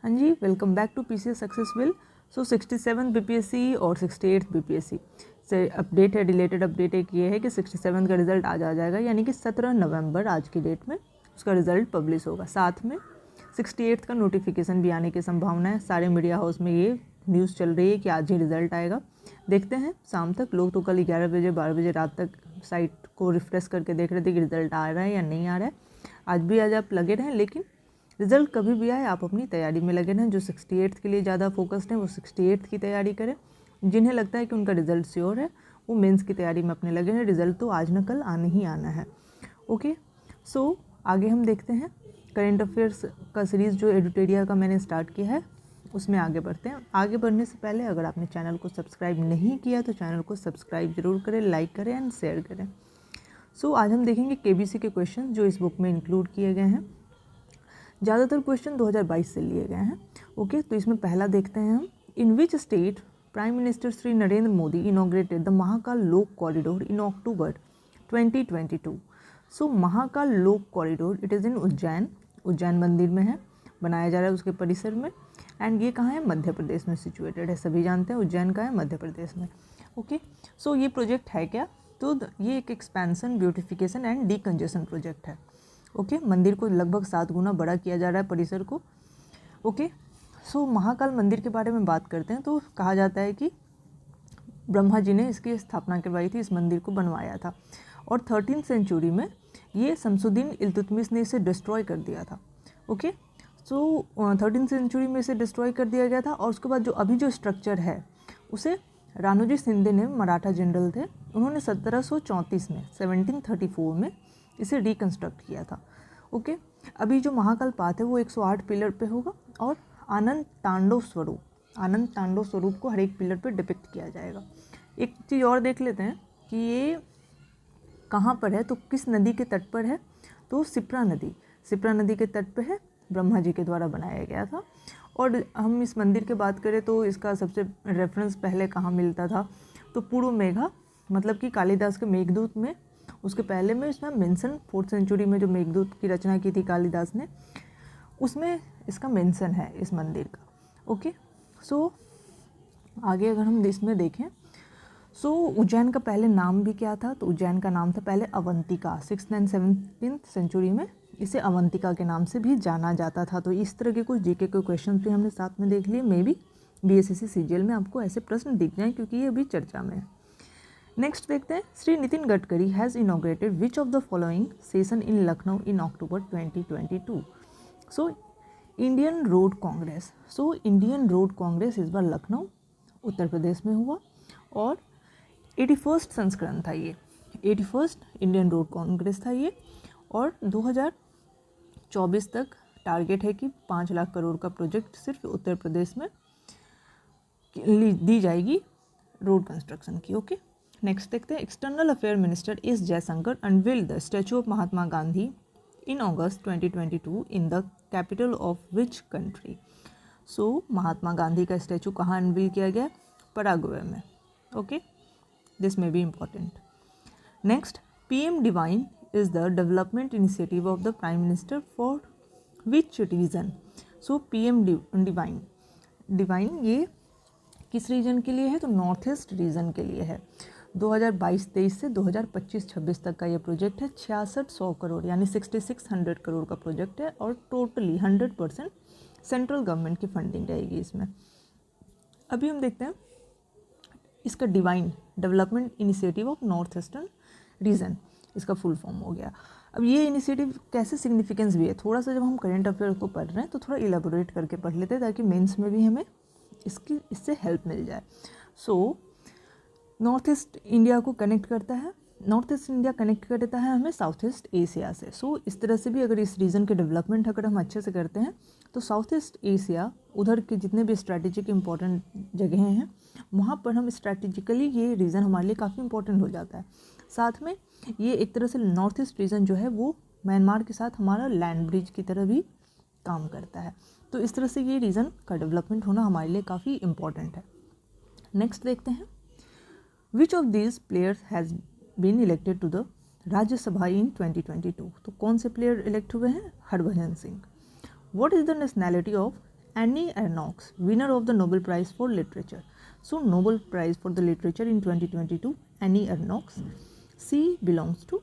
हाँ जी, welcome back to PCS successful. So 67 BPSC और 68 बीपीएससी से अपडेट है, रिलेटेड अपडेट एक ये है कि 67 का रिजल्ट आज आ जाएगा, यानी कि 17 नवंबर आज की डेट में उसका रिजल्ट पब्लिश होगा। साथ में 68 का नोटिफिकेशन भी आने की संभावना है। सारे मीडिया हाउस में ये न्यूज़ चल रही है कि आज ही रिजल्ट आएगा। देखते हैं शाम तक। लोग तो कल 11 बजे 12 बजे रात तक साइट को रिफ्रेश करके देख रहे थे कि रिजल्ट आ रहा है या नहीं आ रहा है। आज भी आज आप लगे रहें, लेकिन रिज़ल्ट कभी भी आए आप अपनी तैयारी में लगे रहें। जो 68 के लिए ज़्यादा फोकस्ड हैं वो 68 की तैयारी करें। जिन्हें लगता है कि उनका रिज़ल्ट श्योर है वो मेंस की तैयारी में अपने लगे हैं। रिज़ल्ट तो आज न कल आने ही आना है। ओके, सो आगे हम देखते हैं करेंट अफेयर्स का सीरीज़ जो एडिटोरिया का मैंने स्टार्ट किया है उसमें आगे बढ़ते हैं। आगे बढ़ने से पहले अगर आपने चैनल को सब्सक्राइब नहीं किया तो चैनल को सब्सक्राइब जरूर करें, लाइक करें एंड शेयर करें। सो आज हम देखेंगे केबीसी के क्वेश्चन जो इस बुक में इंक्लूड किए गए हैं। ज़्यादातर क्वेश्चन 2022 से लिए गए हैं। ओके, तो इसमें पहला देखते हैं हम। In which state prime minister Shri Narendra Modi inaugurated the Mahakal Lok corridor in October 2022। So Mahakal Lok corridor it is in Ujjain. Ujjain मंदिर में है, बनाया जा रहा है उसके परिसर में। एंड ये कहाँ है? मध्य प्रदेश में सिचुएटेड है। सभी जानते हैं उज्जैन का है, मध्य प्रदेश में। ओके, सो ये प्रोजेक्ट है क्या? तो ये एक expansion, beautification and decongestion project है। ओके, मंदिर को लगभग 7 गुना बड़ा किया जा रहा है परिसर को। ओके, सो महाकाल मंदिर के बारे में बात करते हैं तो कहा जाता है कि ब्रह्मा जी ने इसकी स्थापना करवाई थी, इस मंदिर को बनवाया था। और 13th सेंचुरी में ये शमसुद्दीन इल्तुतमिश ने इसे डिस्ट्रॉय कर दिया था। ओके, सो 13th सेंचुरी में इसे डिस्ट्रॉय कर दिया गया था। और उसके बाद जो अभी जो स्ट्रक्चर है उसे रानोजी शिंदे ने, मराठा जनरल थे, उन्होंने 1734 में 1734 में इसे रिकंस्ट्रक्ट किया था। ओके, अभी जो महाकाल पाथ है वो 108 पिलर पे होगा और आनंद तांडव स्वरूप को हर एक पिलर पे डिपिक्ट किया जाएगा। एक चीज़ और देख लेते हैं कि ये कहाँ पर है, तो किस नदी के तट पर है? तो शिप्रा नदी के तट पे है, ब्रह्मा जी के द्वारा बनाया गया था। और हम इस मंदिर की बात करें तो इसका सबसे रेफरेंस पहले कहाँ मिलता था? तो पूर्व मेघा, मतलब कि कालिदास के मेघदूत में, उसके पहले में इसमें मेंशन 4th सेंचुरी में जो मेघदूत की रचना की थी कालिदास ने, उसमें इसका मेंशन है इस मंदिर का। ओके, सो आगे अगर हम इसमें देखें, सो उज्जैन का पहले नाम भी क्या था? तो उज्जैन का नाम था पहले Avantika. 6th and 17th century में इसे अवंतिका के नाम से भी जाना जाता था। तो इस तरह के कुछ जीके के क्वेश्चन भी हमने साथ में देख लिए। मे बी बीएसएससी सीजीएल में आपको ऐसे प्रश्न दिख जाएं क्योंकि ये अभी चर्चा में है। नेक्स्ट देखते हैं। Shri Nitin Gadkari has inaugurated which of the following session in Lucknow in October 2022। So Indian road Congress. So Indian road Congress इस बार लखनऊ उत्तर प्रदेश में हुआ और 81st संस्करण था ये। 81st इंडियन रोड कांग्रेस था ये। और 2024 तक टारगेट है कि 5 लाख करोड़ का प्रोजेक्ट सिर्फ उत्तर प्रदेश में दी जाएगी रोड कंस्ट्रक्शन की। ओके, नेक्स्ट देखते हैं। External affair minister S Jaishankar unveiled the statue of Mahatma Gandhi in August 2022 in the capital of which country. So Mahatma Gandhi का स्टैचू कहाँ अनवील किया गया? पराग्वे में। Okay, this may be important. Next, PM DIVINE is the development initiative of the prime minister for which region. So PM DIVINE ये किस reason के लिए है? तो नॉर्थ ईस्ट रीजन के लिए है। 2022-23 से 2025-26 तक का ये प्रोजेक्ट है। 6600 करोड़ यानी 6600 करोड़ का प्रोजेक्ट है और टोटली 100% सेंट्रल गवर्नमेंट की फंडिंग रहेगी इसमें। अभी हम देखते हैं इसका divine, development initiative of north eastern region, इसका फुल फॉर्म हो गया। अब ये इनिशिएटिव कैसे सिग्निफिकेंस भी है, थोड़ा सा जब हम करेंट अफेयर को पढ़ रहे हैं तो थोड़ा इलेबोरेट करके पढ़ लेते हैं ताकि मेंस में भी हमें इससे हेल्प मिल जाए। सो नॉर्थ ईस्ट इंडिया को कनेक्ट करता है, नॉर्थ ईस्ट इंडिया कनेक्ट करता है हमें साउथ ईस्ट एशिया से। सो इस तरह से भी अगर इस रीजन के डेवलपमेंट अगर हम अच्छे से करते हैं तो साउथ ईस्ट एशिया, उधर के जितने भी स्ट्रैटेजिक इंपॉर्टेंट जगहें हैं वहाँ पर हम स्ट्रैटेजिकली, ये रीजन हमारे लिए काफ़ी इंपॉर्टेंट हो जाता है। साथ में ये एक तरह से नॉर्थ ईस्ट रीजन जो है वो म्यांमार के साथ हमारा लैंड ब्रिज की तरह भी काम करता है। तो इस तरह से ये रीजन का डेवलपमेंट होना हमारे लिए काफ़ी इंपॉर्टेंट है। नेक्स्ट देखते हैं। Which of these players has been elected to the Rajya Sabha इन 2022। तो कौन से प्लेयर इलेक्ट हुए हैं? Harbhajan Singh. What is the nationality of Annie Ernaux, winner of the Nobel Prize for Literature. So Nobel Prize for the Literature in 2022, Annie Ernaux. She belongs to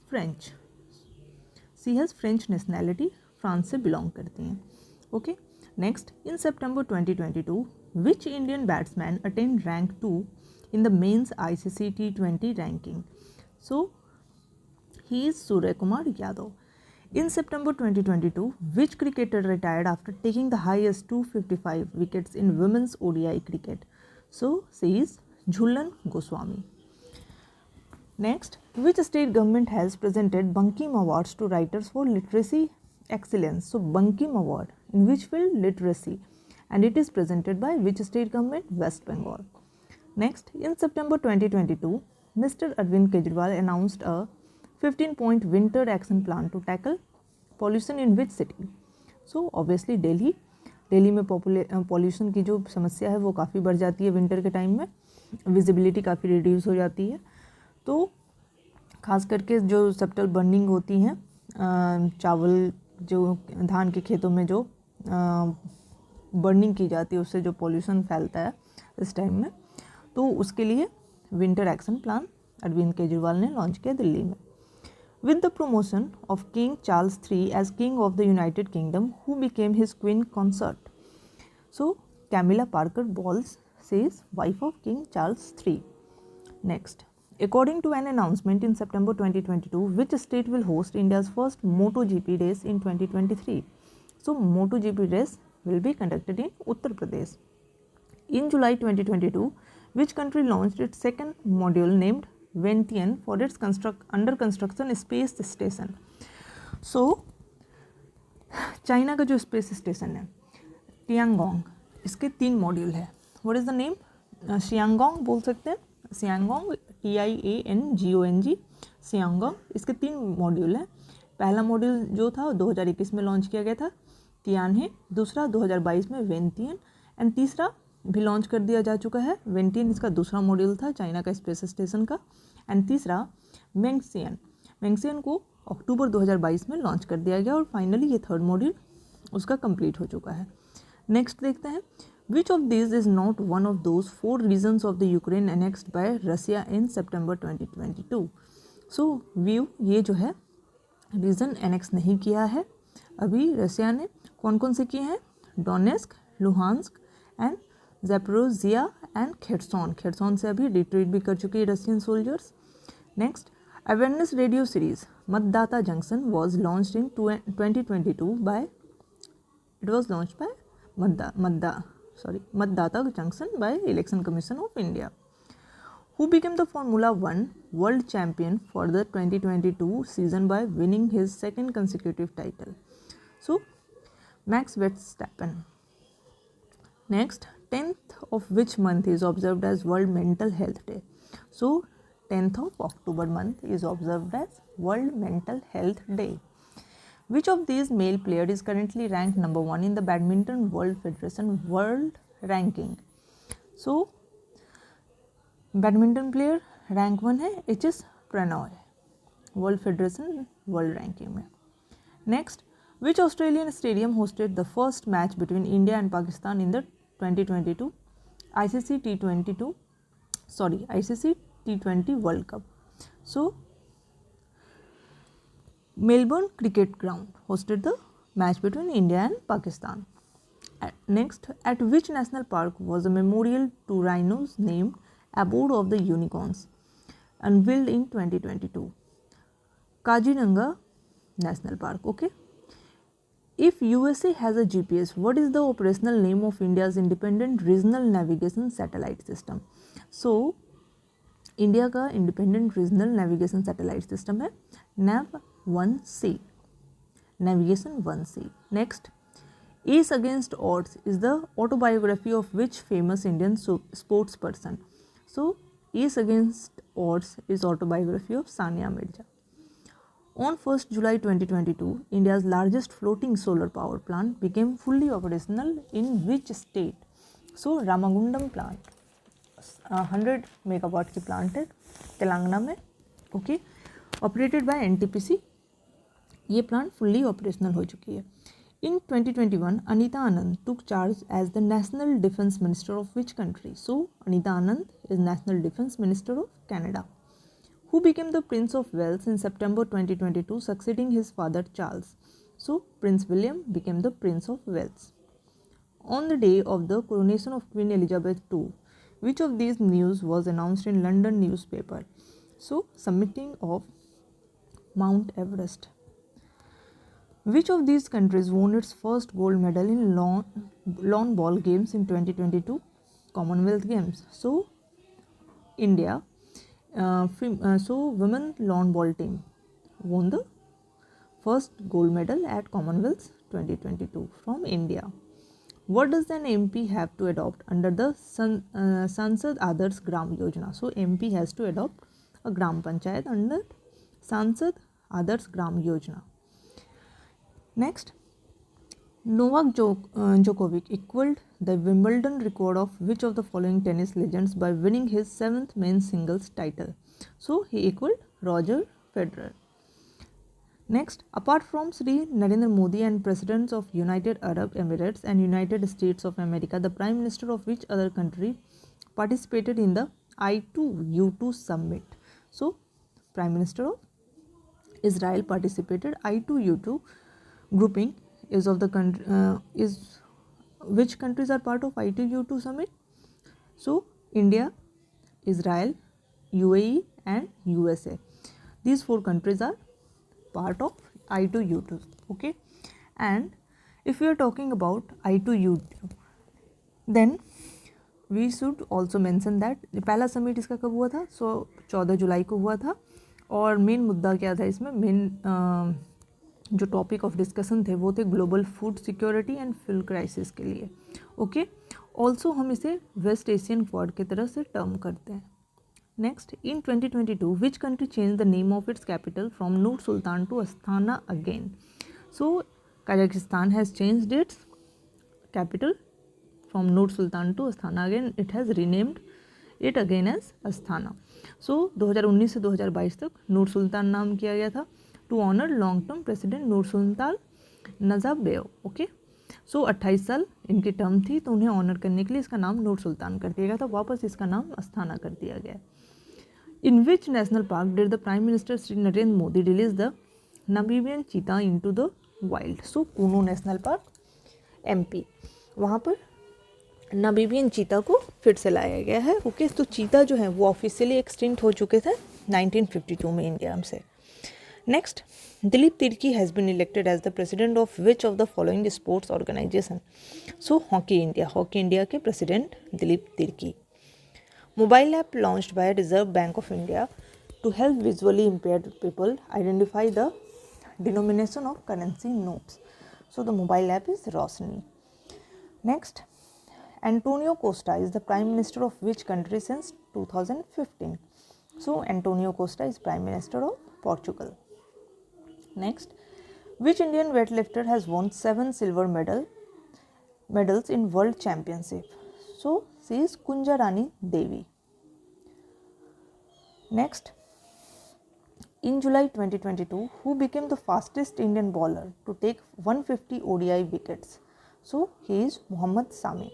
French. She has French nationality, France से belong करती हैं. Okay. Next, in September 2022, which Indian batsman attained rank 2 in the men's ICC T20 ranking? So, he is Surya Kumar Yadav. In September 2022, which cricketer retired after taking the highest 255 wickets in women's ODI cricket? So, she is Jhulan Goswami. Next, which state government has presented Bankim Awards to writers for literacy excellence? So, Bankim Award in which field? Literacy, and it is presented by which state government? West Bengal. Next, in September 2022, Mr. Arvind Kejriwal announced a 15-point winter action plan to tackle pollution in which city? So, obviously Delhi. Delhi में pollution की जो समस्या है वो काफ़ी बढ़ जाती है विंटर के टाइम में, विजिबिलिटी काफ़ी रिड्यूस हो जाती है. तो खास करके जो सब्टल बर्निंग होती हैं चावल जो धान के खेतों में जो बर्निंग की जाती है उससे जो पॉल्यूशन फैलता है इस टाइम में, तो उसके लिए winter action plan Arvind Kejriwal ने लॉन्च किया दिल्ली में. With the promotion of King Charles III as King of the United Kingdom who became his queen consort. So Camilla Parker Bowles she is wife of King Charles III. Next, according to an announcement in September 2022, which state will host India's first MotoGP race in 2023? So, MotoGP race will be conducted in Uttar Pradesh. In July 2022, which country launched its second module named Ventian for its under construction space station? So, China का जो space station है Tiangong, इसके 3 module है. What is the name? शियांगोंग बोल सकते हैं, सियांगोंग TIANGONG सियांगोंग. इसके 3 मॉड्यूल हैं. पहला मॉड्यूल जो था 2021 में लॉन्च किया गया था तियानहे, दूसरा 2022 में वेंतियन, एंड तीसरा भी लॉन्च कर दिया जा चुका है. वेंटियन इसका दूसरा मॉड्यूल था चाइना का स्पेस स्टेशन का, एंड तीसरा मेंगसियन. मेंगसियन को अक्टूबर 2022 में लॉन्च कर दिया गया और फाइनली ये 3rd मॉड्यूल उसका कंप्लीट हो चुका है. नेक्स्ट देखते हैं, Which of these is not one of those 4 regions of the Ukraine annexed by Russia in September 2022? So, view ये जो है रीजन एनेक्स नहीं किया है अभी रसिया ने. कौन कौन से किए हैं? Donetsk, Luhansk and Zaporizhzhia and Kherson. Kherson से अभी रिट्रीट भी कर चुकी है Russian soldiers. Next, awareness radio series Matdata junction was launched in 2022 by Matdata Junction by Election Commission of India. Who became the Formula 1 world champion for the 2022 season by winning his 2nd consecutive title? So, Max Verstappen. Next, 10th of which month is observed as World Mental Health Day? So, 10th of October month is observed as World Mental Health Day. Which of these male player is currently ranked number 1 in the Badminton World Federation World Ranking? So, badminton player rank 1 है HS Prannoy world federation world ranking में. Next, which Australian stadium hosted the first match between India and Pakistan in the 2022 ICC T20 world cup? So Melbourne Cricket Ground hosted the match between India and Pakistan. Next, at which national park was a memorial to rhinos named Abode of the Unicorns unveiled in 2022? Kaziranga National Park. Okay. If USA has a GPS, what is the operational name of India's independent regional navigation satellite system? So, India का independent regional navigation satellite system है NAV-1C, navigation 1C. Next, ace against odds is the autobiography of which famous Indian sports person? So ace against odds is autobiography of Sania Mirza. On 1st July 2022, India's largest floating solar power plant became fully operational in which state? So, Ramagundam plant, 100 megawatt की plant है तेलंगाना में. Okay, operated by NTPC. ये plant fully operational हो चुकी है. In 2021, Anita Anand took charge as the National Defence Minister of which country? So, Anita Anand is National Defence Minister of Canada. Who became the Prince of Wales in September 2022, succeeding his father Charles? So, Prince William became the Prince of Wales. On the day of the coronation of Queen Elizabeth II, which of these news was announced in London newspaper? So, submitting of Mount Everest. Which of these countries won its first gold medal in lawn ball games in 2022 Commonwealth Games? So, India. Women lawn ball team won the first gold medal at Commonwealth 2022 from India. What does an MP have to adopt under the Sansad Adarsh Gram Yojana? So, MP has to adopt a Gram Panchayat under Sansad Adarsh Gram Yojana. Next, Novak Djokovic equaled the Wimbledon record of which of the following tennis legends by winning his 7th men's singles title? So, he equaled Roger Federer. Next, apart from Sri Narendra Modi and Presidents of United Arab Emirates and United States of America, the Prime Minister of which other country participated in the I2U2 summit? So, Prime Minister of Israel participated. I2U2 grouping is of the country which countries are part of I2U2 summit? So, India, Israel, UAE and USA. These 4 countries are part of I2U2. Okay, and if we are talking about I2U2, then we should also mention that पहला summit इसका कब हुआ था? सो 14 जुलाई को हुआ था. और main मुद्दा क्या था इसमें? मेन जो टॉपिक ऑफ डिस्कशन थे वो थे global food security and food crisis के लिए. ओके, ऑल्सो हम इसे वेस्ट एशियन क्वाड की तरह से टर्म करते हैं. Next, in 2022 which country change the name of its capital from Nur Sultan to Astana again? So Kazakhstan has changed its capital from Nur Sultan to Astana again. It has renamed it again as Astana. So 2019 से 2022 तक नूर सुल्तान नाम किया गया था to honour long term president Nur Sultan Nazarbayev. Okay, so 28 साल इनकी term थी तो उन्हें ऑनर करने के लिए इसका नाम नूर सुल्तान कर दिया गया था. वापस इसका नाम अस्थाना कर दिया गया. In which national park did the prime minister Shri Narendra Modi release the Namibian cheetah into the wild? So Kuno national park MP, वहाँ पर नामीबियन चीता को फिर से लाया गया है. ओके, तो चीता जो है वो ऑफिशियली एक्सटिंक्ट हो चुके थे 1952 में इंडिया से. Next, Dilip Tirki has been elected as the president of which of the following sports organization? So, Hockey India के president Dilip Tirki. Mobile app launched by Reserve Bank of India to help visually impaired people identify the denomination of currency notes. So, the mobile app is Rosni. Next, Antonio Costa is the prime minister of which country since 2015? So, Antonio Costa is prime minister of Portugal. Next, which Indian weightlifter has won 7 silver medals in World Championship? So, she is Kunjarani Devi. Next, in July 2022, who became the fastest Indian bowler to take 150 ODI wickets? So, he is Mohammad Sami.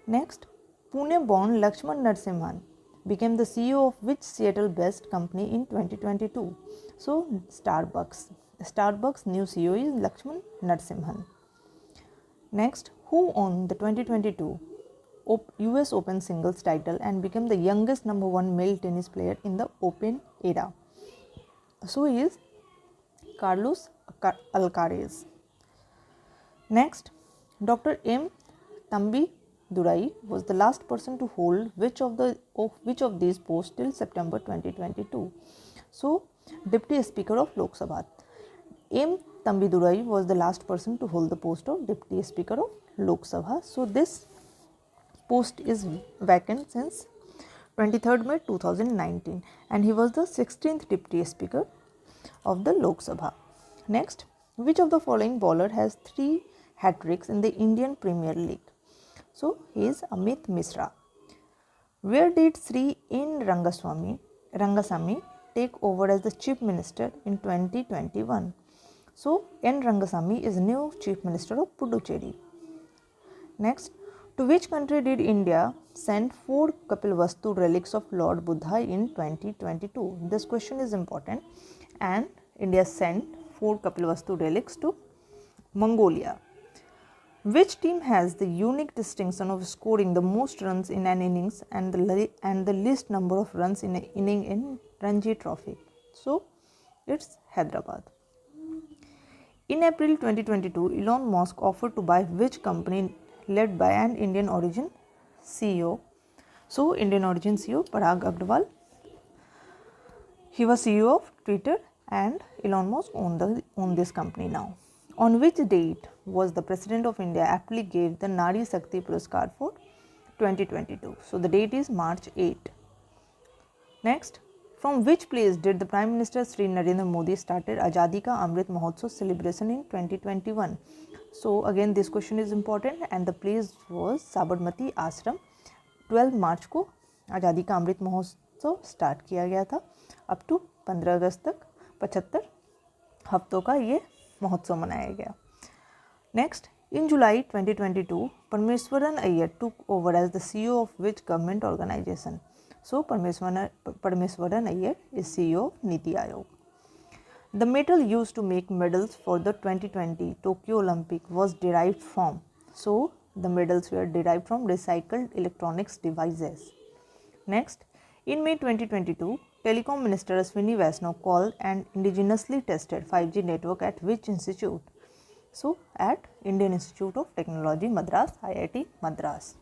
Next, Pune-born Lakshman Narasimhan became the CEO of which Seattle-based company in 2022? So, Starbucks. Starbucks' new CEO is Lakshman Narasimhan. Next, who won the 2022 US Open singles title and became the youngest #1 male tennis player in the Open era? So, he is Carlos Alcaraz. Next, Dr. M. Thambi Durai was the last person to hold which of these posts till September 2022? So, Deputy Speaker of Lok Sabha. M. Thambi Durai was the last person to hold the post of Deputy Speaker of Lok Sabha. So, this post is vacant since 23rd May 2019 and he was the 16th Deputy Speaker of the Lok Sabha. Next, which of the following bowler has 3 hat-tricks in the Indian Premier League? So, he is Amit Mishra. Where did Sri N. Rangasamy take over as the Chief Minister in 2021? So N. Rangasamy is new Chief Minister of Puducherry. Next, to which country did India send 4 Kapilvastu relics of Lord Buddha in 2022? This question is important, and India sent 4 Kapilvastu relics to Mongolia. Which team has the unique distinction of scoring the most runs in an innings and the least number of runs in an inning in Ranji Trophy? So it's Hyderabad. In April 2022, Elon Musk offered to buy which company led by an Indian origin CEO? So Indian origin CEO Parag Agrawal. He was CEO of Twitter, and Elon Musk own this company now. On which date was the President of India aptly gave the Nari Shakti Puraskar for 2022? So the date is March 8. Next, from which place did the Prime Minister Sri Narendra Modi started Azadi Ka Amrit Mahotsav celebration in 2021? So again this question is important, and the place was Sabarmati Ashram. 12 मार्च को आज़ादी का Amrit Mahotsav start किया गया था। Up to 15 अगस्त तक 75 हफ्तों का ये महोत्सव मनाया गया। Next, in July 2022 Parameswaran Iyer took over as the CEO of which government organisation? So Parameswaran Iyer is CEO of NITI Aayog. The metal used to make medals for the 2020 Tokyo Olympic was derived from? So the medals were derived from recycled electronics devices. Next, in May 2022, Telecom Minister Ashwini Vaishnaw called an indigenously tested 5G network at which institute? So at Indian Institute of Technology Madras, IIT Madras.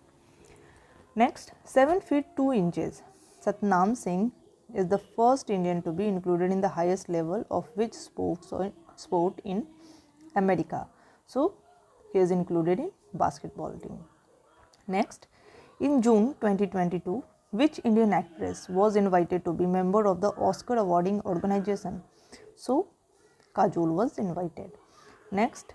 Next, 7 feet 2 inches. Satnam Singh is the first Indian to be included in the highest level of which sport in America? So he is included in basketball team. Next, in June 2022, which Indian actress was invited to be member of the Oscar awarding organization? So Kajol was invited. Next,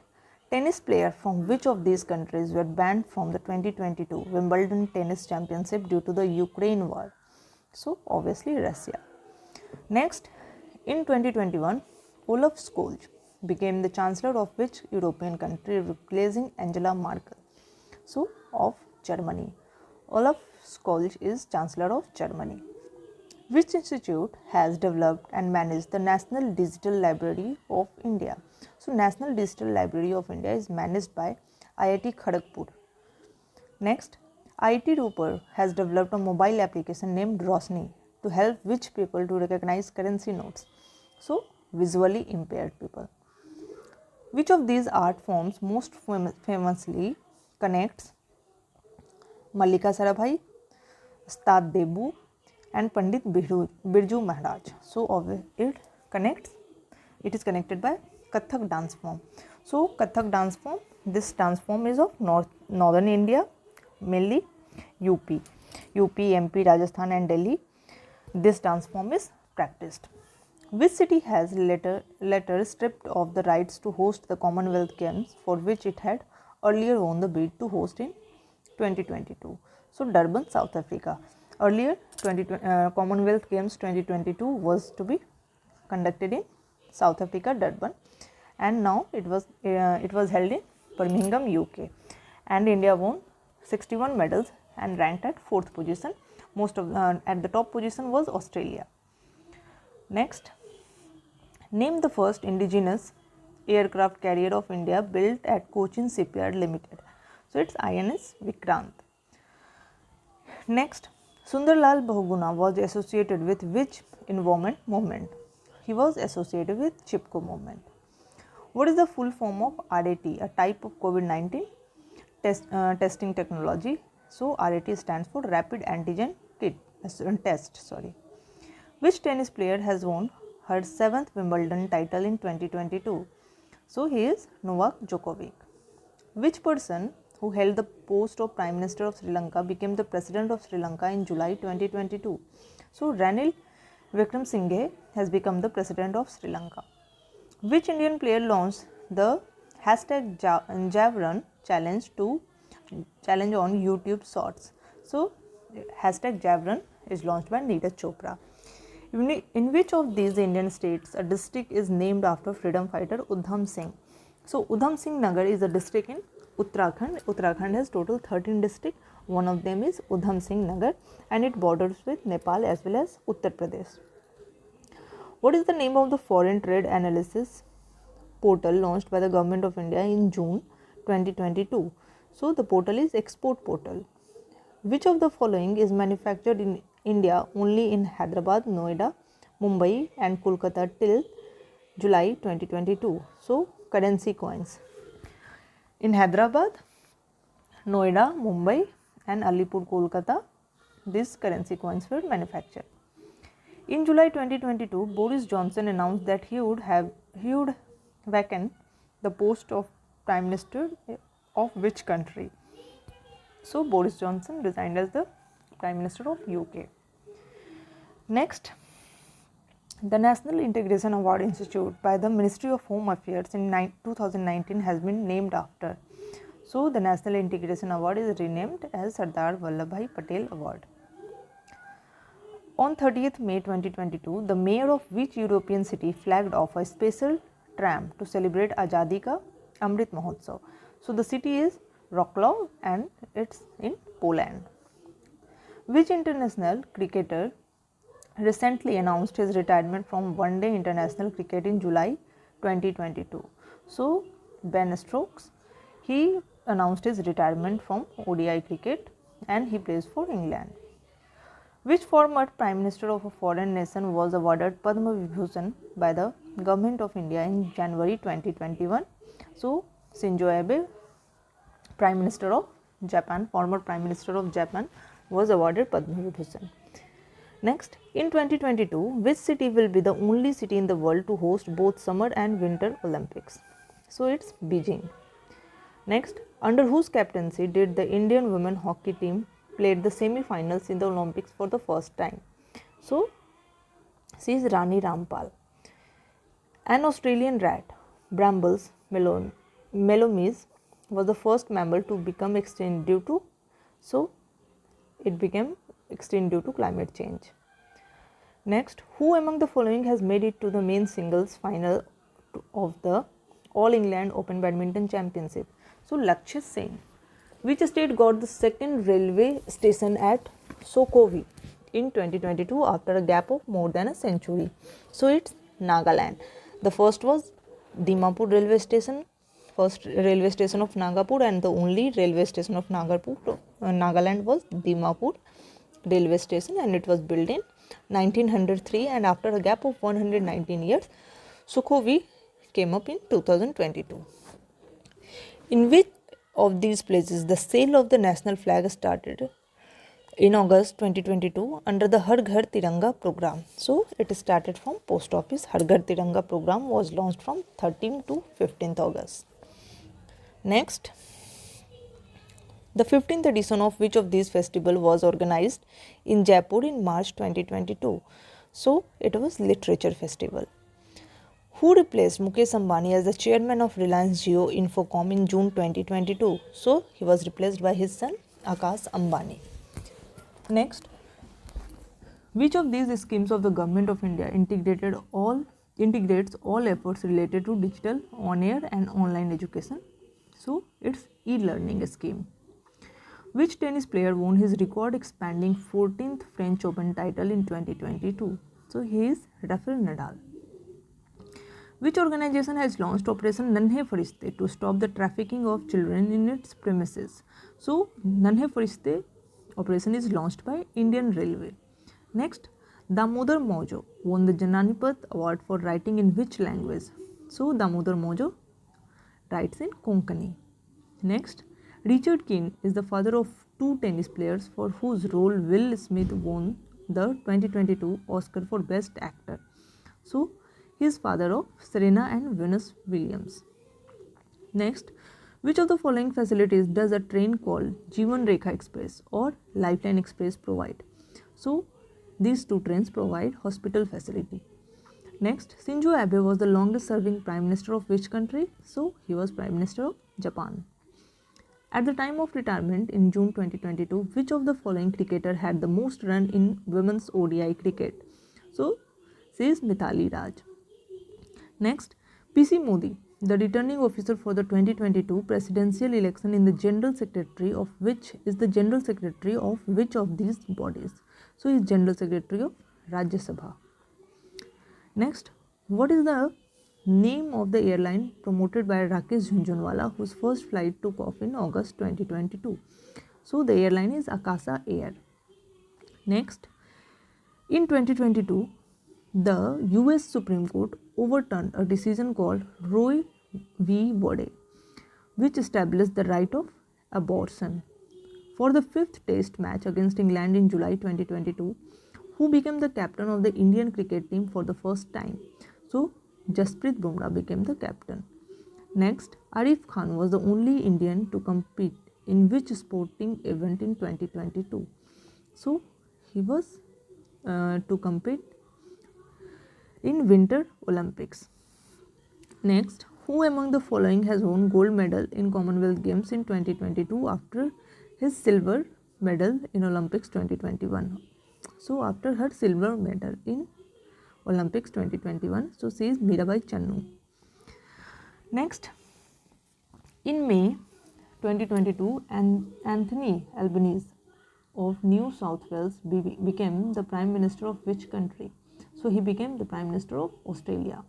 tennis player from which of these countries were banned from the 2022 Wimbledon Tennis Championship due to the Ukraine war? So obviously Russia. Next, in 2021, Olaf Scholz became the Chancellor of which European country, replacing Angela Merkel? So of Germany. Olaf Scholz is Chancellor of Germany. Which institute has developed and managed the National Digital Library of India? So National Digital Library of India is managed by IIT Kharagpur. Next, IIT Roper has developed a mobile application named Rosni to help which people to recognize currency notes? So visually impaired people. Which of these art forms most famously connects Mallika Sarabhai, Ustad Debu and Pandit Birju Maharaj? So it is connected by Kathak dance form. So Kathak dance form, this dance form is of northern India, mainly UP, MP, Rajasthan and Delhi. This dance form is practiced. Which city has later stripped of the rights to host the Commonwealth Games for which it had earlier won the bid to host in 2022? So Durban, South Africa. Earlier Commonwealth Games 2022 was to be conducted in South Africa, Durban, and now it was held in Birmingham, UK, and India won 61 medals and ranked at 4th position. At the top position was Australia. Next, name the first indigenous aircraft carrier of India built at Cochin Shipyard Limited. So it's INS Vikrant. Next, Sundarlal Bahuguna was associated with which environment movement? He was associated with Chipko movement. What is the full form of RAT, a type of COVID-19 testing technology? So RAT stands for Rapid Antigen Test. Which tennis player has won her 7th Wimbledon title in 2022? So he is Novak Djokovic. Which person who held the post of Prime Minister of Sri Lanka became the President of Sri Lanka in July 2022? So Ranil Wickremesinghe has become the President of Sri Lanka. Which Indian player launched the #JavRun challenge on YouTube Shorts? So #JavRun is launched by Neeraj Chopra. In which of these Indian states a district is named after freedom fighter Udham Singh? So Udham Singh Nagar is a district in Uttarakhand. Uttarakhand has total 13 districts. One of them is Udham Singh Nagar and it borders with Nepal as well as Uttar Pradesh. What is the name of the foreign trade analysis portal launched by the Government of India in June 2022? So the portal is Export Portal. Which of the following is manufactured in India only in Hyderabad, Noida, Mumbai and Kolkata till July 2022? So currency coins. In Hyderabad, Noida, Mumbai and Alipur, Kolkata, these currency coins were manufactured. In July 2022, Boris Johnson announced that he would vacant the post of Prime Minister of which country? So Boris Johnson resigned as the Prime Minister of UK. Next, the National Integration Award Institute by the Ministry of Home Affairs in 2019 has been named after. So the National Integration Award is renamed as Sardar Vallabhbhai Patel Award. On 30th May 2022, the mayor of which European city flagged off a special tram to celebrate Azadi Ka Amrit Mahotsav? So the city is Wrocław and it's in Poland. Which international cricketer recently announced his retirement from one-day international cricket in July 2022? So Ben Stokes, he announced his retirement from ODI cricket and he plays for England. Which former Prime Minister of a foreign nation was awarded Padma Vibhushan by the Government of India in January 2021? So Shinzo Abe, Prime Minister of Japan, former Prime Minister of Japan, was awarded Padma Vibhushan. Next, in 2022, which city will be the only city in the world to host both Summer and Winter Olympics? So it's Beijing. Next, under whose captaincy did the Indian women hockey team played the semi-finals in the Olympics for the first time? So she is Rani Rampal. An Australian rat, Brambles melomys, was the first mammal to become extinct due to, so it became extinct due to climate change. Next, who among the following has made it to the main singles final of the All England Open Badminton Championship? So Lakshya Sen. Which state got the second railway station at Sukhumvit in 2022 after a gap of more than a century? So it's Nagaland. The first was Dimapur railway station, first railway station of Nagapur, and the only railway station of Nagaland was Dimapur railway station, and it was built in 1903, and after a gap of 119 years Sukhumvit came up in 2022. In which of these places the sale of the national flag started in August 2022 under the Har Ghar Tiranga program? So it started from post office. Har Ghar Tiranga program was launched from 13th to 15th August. Next, the 15th edition of which of these festival was organized in Jaipur in March 2022? So it was Literature Festival. Who replaced Mukesh Ambani as the chairman of Reliance Jio Infocomm in June 2022? So he was replaced by his son Akash Ambani. Next, which of these schemes of the Government of India integrates all efforts related to digital, on-air and online education? So it's e-learning scheme. Which tennis player won his record expanding 14th French Open title in 2022? So he is Rafael Nadal. Which organization has launched Operation Nanhe Farishte to stop the trafficking of children in its premises? So Nanhe Farishte operation is launched by Indian Railway. Next, Damodar Maujo won the Jananipath Award for writing in which language? So Damodar Maujo writes in Konkani. Next, Richard Keane is the father of two tennis players for whose role Will Smith won the 2022 Oscar for Best Actor. So he is father of Serena and Venus Williams. Next, which of the following facilities does a train called Jeevan Rekha Express or Lifeline Express provide? So these two trains provide hospital facility. Next, Shinzo Abe was the longest serving Prime Minister of which country? So he was Prime Minister of Japan. At the time of retirement in June 2022, which of the following cricketer had the most run in women's ODI cricket? So says Mithali Raj. Next, PC Modi, the returning officer for the 2022 presidential election in the general secretary of which is the general secretary of which of these bodies? So he is general secretary of Rajya Sabha. Next, what is the name of the airline promoted by Rakesh Jhunjhunwala whose first flight took off in August 2022? So the airline is Akasa Air. Next, in 2022, the US Supreme Court overturned a decision called Roe v. Wade, which established the right of abortion. For the fifth test match against England in July 2022, who became the captain of the Indian cricket team for the first time? So, Jasprit Bumrah became the captain. Next, Arif Khan was the only Indian to compete in which sporting event in 2022? So, he was to compete in Winter Olympics. Next, who among the following has won gold medal in Commonwealth Games in 2022 after his silver medal in Olympics 2021? So after her silver medal in Olympics 2021, so she is Mirabai Channu. Next, in May 2022, Anthony Albanese of New South Wales became the Prime Minister of which country? So he became the Prime Minister of Australia.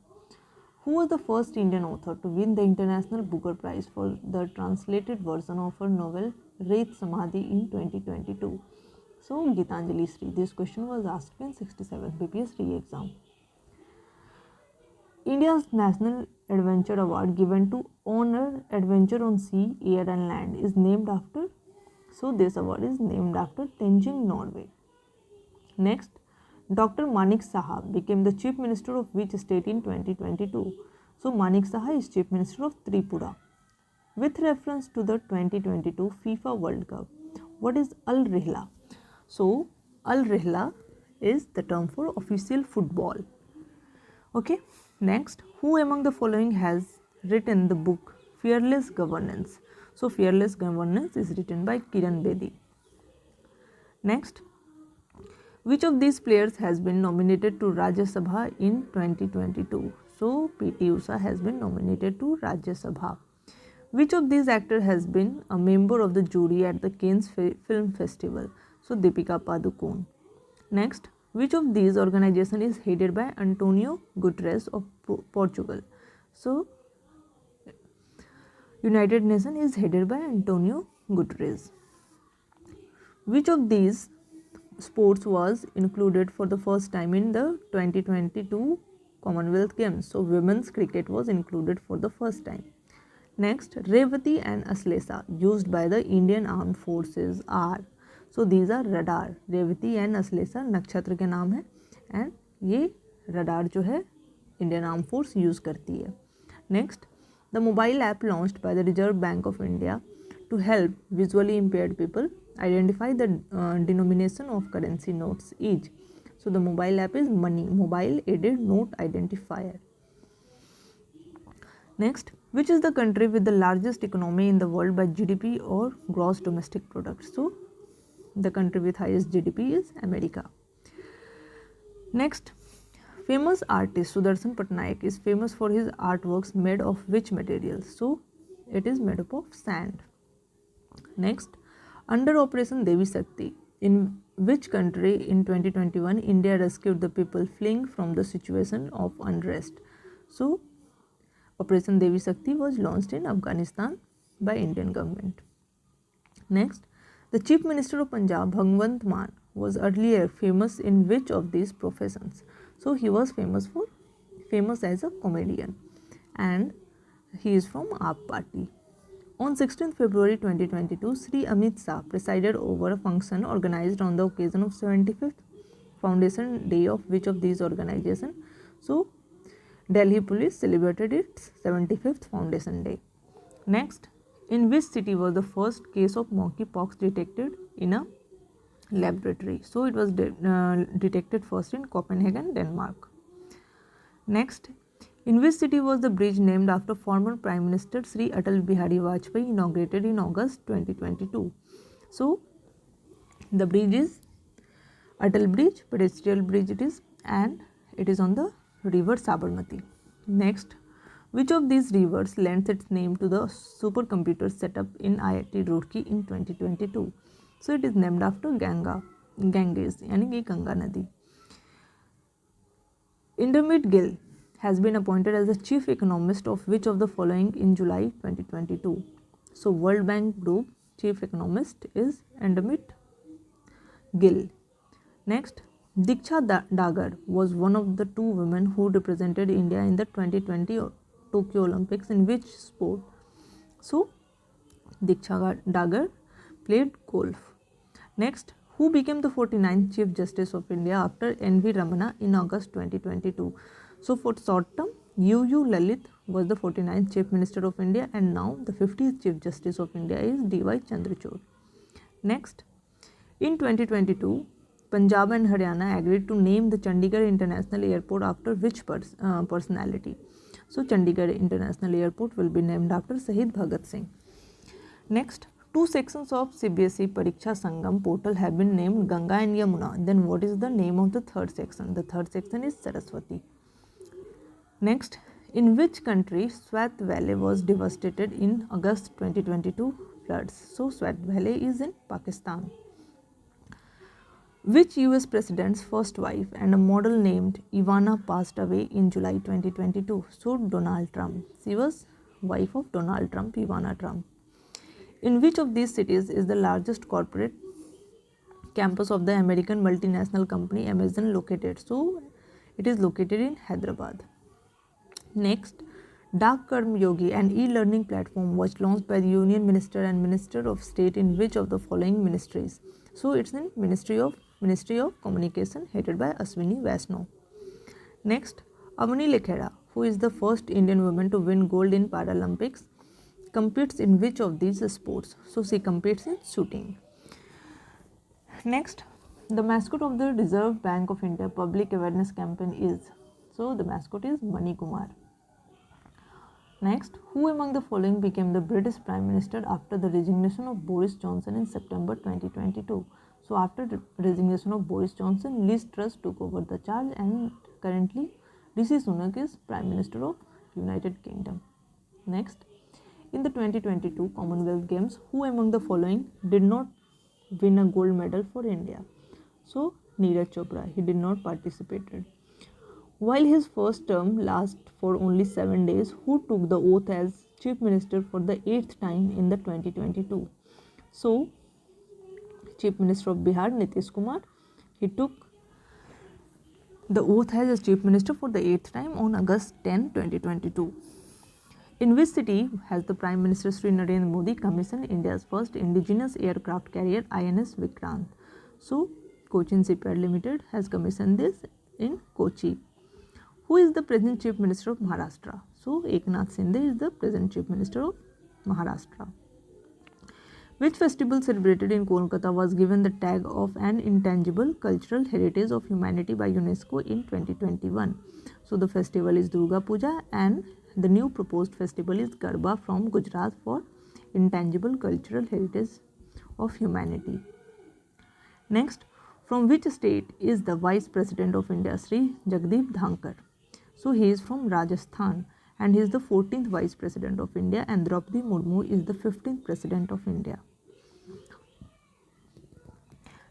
Who was the first Indian author to win the International Booker Prize for the translated version of her novel Ret Samadhi in 2022? So Gitanjali Sri. This question was asked in 67th BPS re-exam. India's National Adventure Award given to honor adventure on sea, air and land is named after. So this award is named after Tenzing, Norway. Next, Dr. Manik Saha became the Chief Minister of which state in 2022? So Manik Saha is Chief Minister of Tripura. With reference to the 2022 FIFA World Cup, what is Al Rihla? So Al Rihla is the term for official football. Okay. Next, who among the following has written the book Fearless Governance? So Fearless Governance is written by Kiran Bedi. Next, which of these players has been nominated to Rajya Sabha in 2022? So PT Usha has been nominated to Rajya Sabha. Which of these actors has been a member of the jury at the Cannes Film Festival? So Deepika Padukone. Next, which of these organizations is headed by Antonio Guterres of Portugal? So United Nations is headed by Antonio Guterres. Which of these sports was included for the first time in the 2022 Commonwealth Games? So women's cricket was included for the first time. Next, Revati and Aslesa used by the Indian Armed Forces are. So these are radar. Revati and Aslesa नक्षत्र के नाम है and ये radar जो है Indian Armed Force use करती है. Next, the mobile app launched by the Reserve Bank of India to help visually impaired people identify the denomination of currency notes is. So the mobile app is Money, Mobile Aided Note Identifier. Next, which is the country with the largest economy in the world by GDP or gross domestic product? So the country with highest GDP is America. Next, famous artist Sudarshan Patnaik is famous for his artworks made of which material? So it is made up of sand. Next, under Operation Devi Shakti, in which country in 2021 India rescued the people fleeing from the situation of unrest? So Operation Devi Shakti was launched in Afghanistan by Indian government. Next, the Chief Minister of Punjab Bhagwant Mann was earlier famous in which of these professions? So he was famous as a comedian and he is from AAP party. On 16th February 2022, Sri Amit Shah presided over a function organized on the occasion of 75th Foundation Day of which of these organizations? So Delhi Police celebrated its 75th Foundation Day. Next, in which city was the first case of monkeypox detected in a laboratory? So it was detected first in Copenhagen, Denmark. Next, in which city was the bridge named after former Prime Minister Sri Atal Bihari Vajpayee inaugurated in August 2022? So the bridge is Atal Bridge, pedestrian bridge it is and it is on the river Sabarmati. Next, which of these rivers lends its name to the supercomputer set up in IIT Roorkee in 2022? So it is named after Ganges, यानी कि गंगा नदी. Indermit Gill has been appointed as the chief economist of which of the following in July 2022? So World Bank Group chief economist is Indermit Gill. Next, Diksha Dagar was one of the two women who represented India in the 2020 Tokyo Olympics in which sport? So Diksha Dagar played golf. Next, who became the 49th Chief Justice of India after N.V. Ramana in August 2022? So for short term, U. Lalit was the 49th Chief Minister of India, and now the 50th Chief Justice of India is D.Y. Chandrachud. Next, in 2022, Punjab and Haryana agreed to name the Chandigarh International Airport after which personality? So Chandigarh International Airport will be named after Shahid Bhagat Singh. Next, two sections of CBSE Pariksha Sangam portal have been named Ganga and Yamuna. Then what is the name of the third section? The third section is Saraswati. Next, in which country Swat Valley was devastated in August 2022 floods? So Swat Valley is in Pakistan. Which US president's first wife and a model named Ivana passed away in July 2022? So Donald Trump. She was wife of Donald Trump, Ivana Trump. In which of these cities is the largest corporate campus of the American multinational company Amazon located? So it is located in Hyderabad. Next, Dak Karm Yogi, an e-learning platform, was launched by the Union Minister and Minister of State in which of the following ministries? So it's in Ministry of Communication, headed by Ashwini Vaishnaw. Next, Avani Lekhera, who is the first Indian woman to win gold in Paralympics, competes in which of these sports? So she competes in shooting. Next, the mascot of the Reserve Bank of India public awareness campaign is? So the mascot is Mani Kumar. Next, who among the following became the British Prime Minister after the resignation of Boris Johnson in September 2022? So after the resignation of Boris Johnson, Liz Truss took over the charge, and currently Rishi Sunak is Prime Minister of United Kingdom. Next, in the 2022 Commonwealth Games, who among the following did not win a gold medal for India? So Neeraj Chopra, he did not participate. While his first term lasted for only 7 days, who took the oath as Chief Minister for the 8th time in the 2022? So Chief Minister of Bihar, Nitish Kumar, he took the oath as a Chief Minister for the 8th time on August 10, 2022. In which city has the Prime Minister Sri Narendra Modi commissioned India's first indigenous aircraft carrier INS Vikrant? So Cochin Shipyard Limited has commissioned this in Kochi. Who is the present Chief Minister of Maharashtra? So Eknath Shinde is the present Chief Minister of Maharashtra. Which festival celebrated in Kolkata was given the tag of an intangible cultural heritage of humanity by UNESCO in 2021? So the festival is Durga Puja, and the new proposed festival is Garba from Gujarat for intangible cultural heritage of humanity. Next, from which state is the Vice President of India Sri Jagdeep Dhankar? So he is from Rajasthan, and he is the 14th Vice President of India, and Draupadi Murmu is the 15th President of India.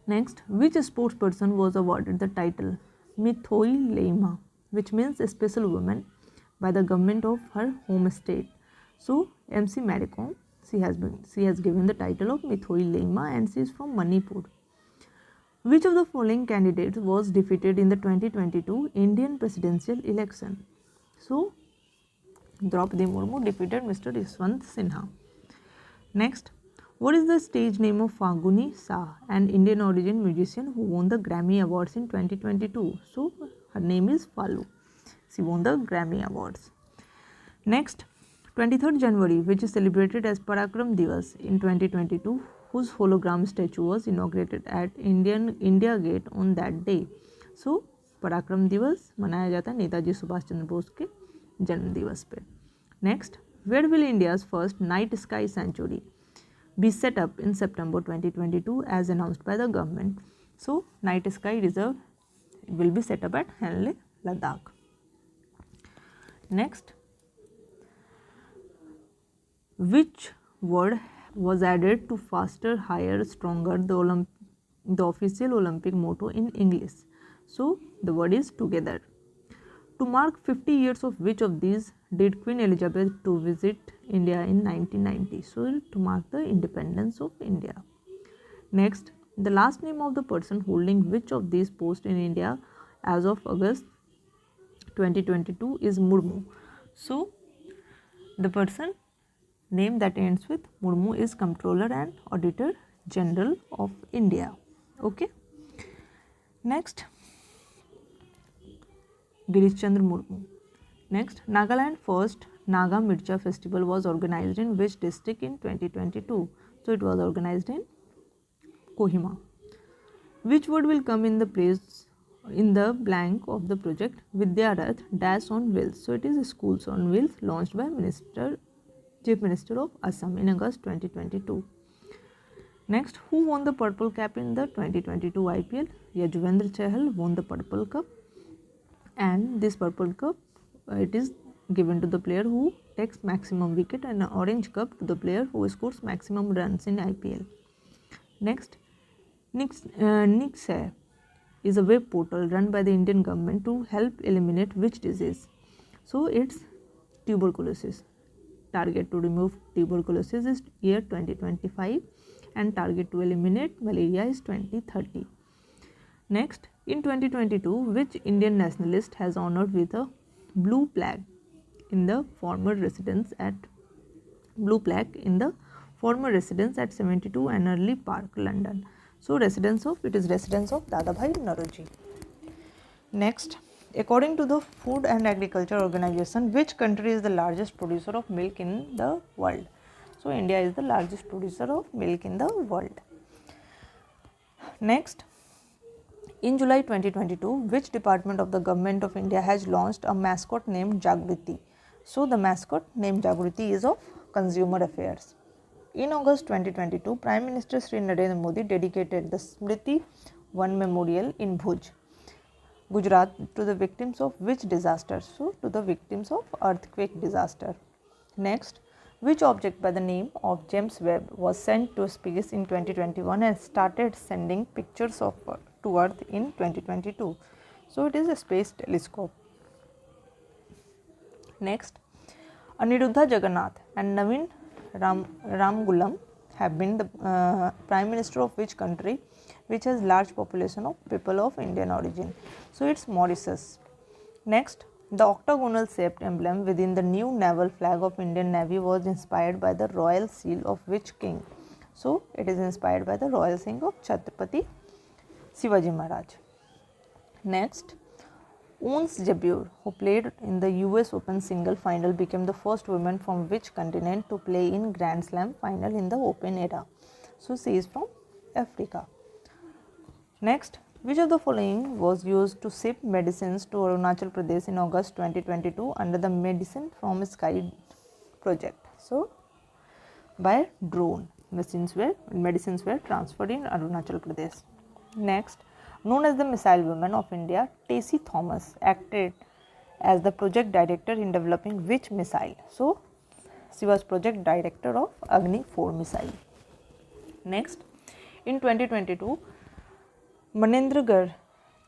Next, which sports person was awarded the title Mithoi Leima, which means a special woman, by the government of her home state? So MC Mary Kom, she has given the title of Mithoi Leima, and she is from Manipur. Which of the following candidates was defeated in the 2022 Indian presidential election? So Draupadi Murmu defeated Mr. Yashwant Sinha. Next, what is the stage name of Faguni Shah, an Indian origin musician who won the Grammy Awards in 2022? So her name is Falu. She won the Grammy Awards. Next, 23rd January, which is celebrated as Parakram Divas in 2022, whose hologram statue was inaugurated at India Gate on that day? So पराक्रम दिवस मनाया जाता है नेताजी सुभाष चंद्र बोस के जन्म दिवस पे. Next, where will India's first night sky sanctuary be set up in September 2022 as announced by the government? So night sky reserve will be set up at Henley, Ladakh. Next, which word was added to faster, higher, stronger, the official Olympic motto in English? So the word is together. To mark 50 years of which of these did Queen Elizabeth to visit India in 1990? So to mark the independence of India. Next, the last name of the person holding which of these posts in India as of August 2022 is Murmu. So the person name that ends with Murmu is Comptroller and Auditor General of India. Okay. Next, Girish Chandra Murmu. Next, Nagaland first Naga Mircha festival was organized in which district in 2022? So it was organized in Kohima. Which word will come in the place in the blank of the project Vidyarath Dash on Wheels? So it is Schools on Wheels launched by Chief Minister of Assam in August 2022. Next, who won the purple cap in the 2022 IPL? Yajuvendra Chahal won the purple cup, and this purple cup it is given to the player who takes maximum wicket, and an orange cup to the player who scores maximum runs in IPL. Next, Nixay is a web portal run by the Indian government to help eliminate which disease? So it's tuberculosis. Target to remove tuberculosis is year 2025 and target to eliminate malaria is 2030. Next, in 2022, which Indian nationalist has honored with a blue plaque in the former residence at 72 Anerley Park, London? So residence of Dadabhai Naoroji. Next, according to the Food and Agriculture Organization, which country is the largest producer of milk in the world? So India is the largest producer of milk in the world. Next, in July 2022, which department of the Government of India has launched a mascot named Jagriti? So the mascot named Jagriti is of Consumer Affairs. In August 2022, Prime Minister Shri Narendra Modi dedicated the Smriti Van Memorial in Bhuj, Gujarat to the victims of which disaster? So to the victims of earthquake disaster. Next, which object by the name of James Webb was sent to space in 2021 and started sending pictures to Earth in 2022? So it is a space telescope. Next, Aniruddha Jagannath and Navin Ramgoolam have been the Prime Minister of which country which has large population of people of Indian origin? So it's Mauritius. Next, the octagonal shaped emblem within the new naval flag of Indian Navy was inspired by the royal seal of which king? So it is inspired by the royal seal of Chhatrapati Shivaji Maharaj. Next, Ons Jabeur, who played in the US Open single final, became the first woman from which continent to play in Grand Slam final in the Open era? So she is from Africa. Next, which of the following was used to ship medicines to Arunachal Pradesh in August 2022 under the Medicine from Sky project? So by drone, medicines were transferred in Arunachal Pradesh. Next, known as the Missile Woman of India, Tessie Thomas acted as the project director in developing which missile? So she was project director of Agni 4 missile. Next, in 2022, Manendragarh,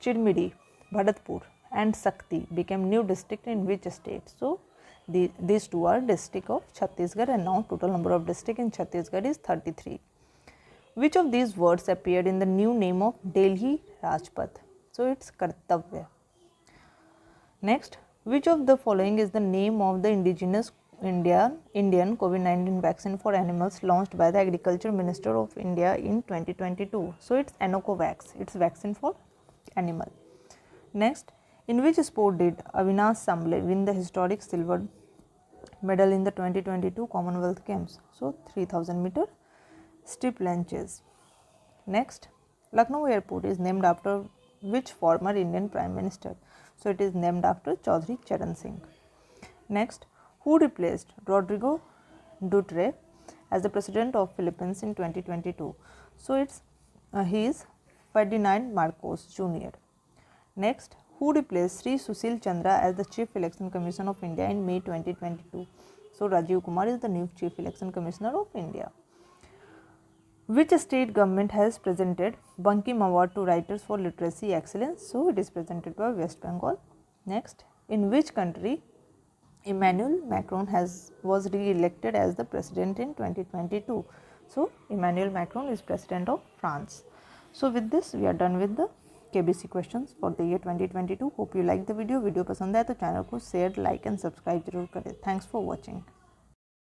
Chirmidi, Bharatpur and Sakti became new district in which state? So these two are district of Chhattisgarh, and now total number of district in Chhattisgarh is 33. Which of these words appeared in the new name of Delhi Rajpath? So it's Kartavya. Next, which of the following is the name of the indigenous Indian COVID-19 vaccine for animals launched by the Agriculture Minister of India in 2022? So it's Anocovax. It's vaccine for animal. Next, in which sport did Avinash Samble win the historic silver medal in the 2022 Commonwealth Games? So 3000 meter steeplechase. Next, Lucknow Airport is named after which former Indian Prime Minister? So it is named after Chaudhry Charan Singh. Next, who replaced Rodrigo Duterte as the President of Philippines in 2022? So he is Ferdinand Marcos Jr. Next, who replaced Sri Sushil Chandra as the Chief Election Commissioner of India in May 2022? So Rajiv Kumar is the new Chief Election Commissioner of India. Which state government has presented Bankim Award to writers for literacy excellence? So it is presented by West Bengal. Next, in which country Emmanuel Macron was re-elected as the president in 2022? So Emmanuel Macron is president of France. So with this we are done with the KBC questions for the year 2022. Hope you like the video. Video पसंद आए तो channel को share, like and subscribe जरूर करें. Thanks for watching.